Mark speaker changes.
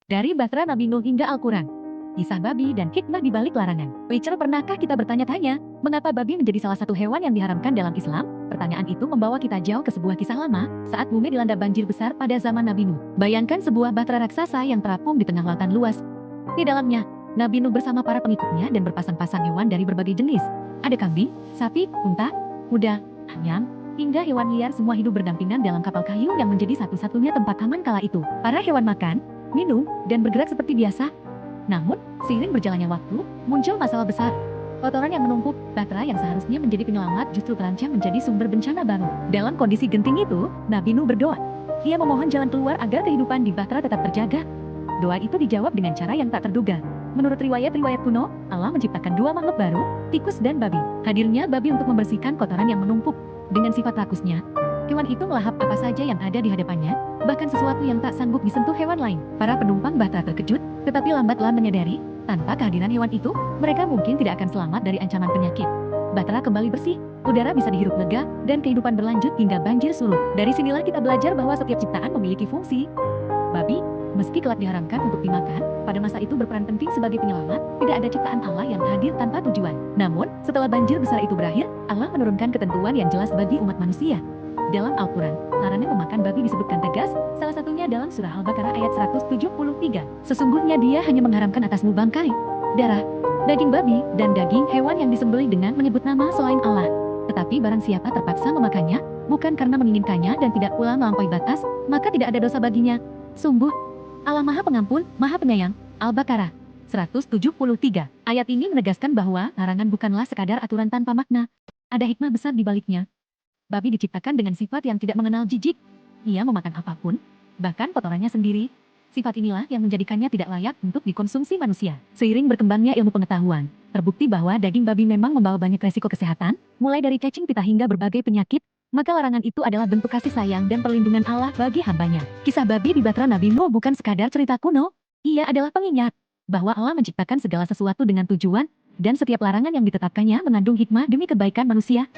Speaker 1: Dari Batra Nabi Nuh hingga Al-Quran. Kisah babi dan hikmah di balik larangan. Rachel, pernahkah kita bertanya-tanya, mengapa babi menjadi salah satu hewan yang diharamkan dalam Islam? Pertanyaan itu membawa kita jauh ke sebuah kisah lama, saat bumi dilanda banjir besar pada zaman Nabi Nuh. Bayangkan sebuah bahtera raksasa yang terapung di tengah lautan luas. Di dalamnya, Nabi Nuh bersama para pengikutnya dan berpasang-pasang hewan dari berbagai jenis. Ada kambing, sapi, unta, kuda, ayam, hingga hewan liar, semua hidup berdampingan dalam kapal kayu yang menjadi satu-satunya tempat aman kala itu. Para hewan makan, minum, dan bergerak seperti biasa. Namun, seiring berjalannya waktu, muncul masalah besar. Kotoran yang menumpuk, bahtera yang seharusnya menjadi penyelamat justru terancam menjadi sumber bencana baru. Dalam kondisi genting itu, Nabi Nuh berdoa. Ia memohon jalan keluar agar kehidupan di bahtera tetap terjaga. Doa itu dijawab dengan cara yang tak terduga. Menurut riwayat-riwayat kuno, Allah menciptakan dua makhluk baru, tikus dan babi. Hadirnya babi untuk membersihkan kotoran yang menumpuk. Dengan sifat rakusnya, hewan itu melahap apa saja yang ada di hadapannya, bahkan sesuatu yang tak sanggup disentuh hewan lain. Para penumpang bahtera terkejut, tetapi lambatlah menyadari, tanpa kehadiran hewan itu, mereka mungkin tidak akan selamat dari ancaman penyakit. Bahtera kembali bersih, udara bisa dihirup lega, dan kehidupan berlanjut hingga banjir surut. Dari sinilah kita belajar bahwa setiap ciptaan memiliki fungsi. Babi, meski kelak diharamkan untuk dimakan, pada masa itu berperan penting sebagai penyelamat. Tidak ada ciptaan Allah yang hadir tanpa tujuan. Namun, setelah banjir besar itu berakhir, Allah menurunkan ketentuan yang jelas bagi umat manusia. Dalam Al-Quran, larangan memakan babi disebutkan tegas, salah satunya dalam surah Al-Baqarah ayat 173. Sesungguhnya dia hanya mengharamkan atasmu bangkai, darah, daging babi, dan daging hewan yang disembelih dengan menyebut nama selain Allah. Tetapi barang siapa terpaksa memakannya, bukan karena menginginkannya dan tidak pula melampaui batas, maka tidak ada dosa baginya. Sungguh, Allah Maha Pengampun, Maha Penyayang. Al-Baqarah 173. Ayat ini menegaskan bahwa larangan bukanlah sekadar aturan tanpa makna. Ada hikmah besar di baliknya. Babi diciptakan dengan sifat yang tidak mengenal jijik. Ia memakan apapun, bahkan kotorannya sendiri. Sifat inilah yang menjadikannya tidak layak untuk dikonsumsi manusia. Seiring berkembangnya ilmu pengetahuan, terbukti bahwa daging babi memang membawa banyak resiko kesehatan, mulai dari cacing pita hingga berbagai penyakit. Maka larangan itu adalah bentuk kasih sayang dan perlindungan Allah bagi hambanya. Kisah babi di Bahtera Nabi Nuh bukan sekadar cerita kuno. Ia adalah pengingat bahwa Allah menciptakan segala sesuatu dengan tujuan, dan setiap larangan yang ditetapkannya mengandung hikmah demi kebaikan manusia.